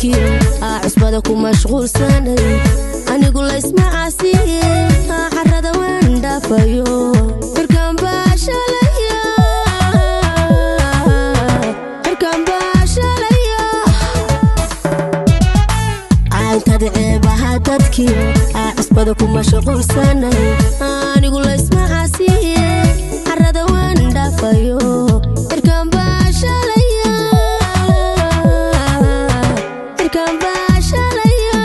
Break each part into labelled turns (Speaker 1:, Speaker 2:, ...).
Speaker 1: dadkii cusbada ku mashquulsanay anigu la ismacaasiye carrada waan dhaafayo irkaan baashalaya عانتد عيبها dadkii cusbada ku mashquulsanay anigu la ismacaasiye carrada waan dhaafayo irkaan baashalaya irkaan baashalaya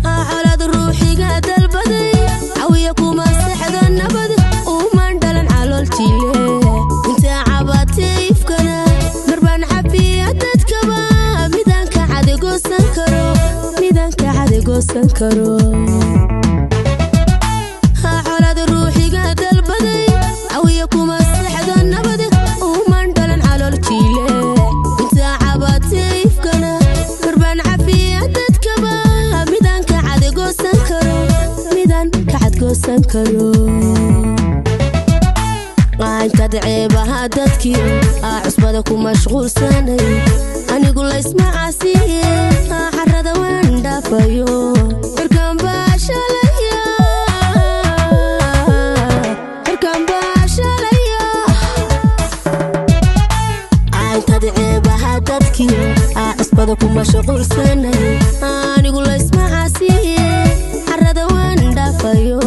Speaker 1: عولاد روحي قاد البدي عويكم السحد النبض ومن دلن على التيلي انت عباتي يفكنا مربان حبي عدد كبا ميدان كعد قوسن كرو ميدان كعد قوسن كرو عولاد روحي قاد البدي عويكم السحد النبض ومن دلن على التيلي عانتد عيبها dadkii cusbada ku mashquulsanay anigu la ismacaasiye carrada waan dhaafayo irkaan baashalaya irkaan baashalaya عانتد عيبها dadkii cusbada ku mashquulsanay anigu la ismacaasiye carrada waan dhaafayo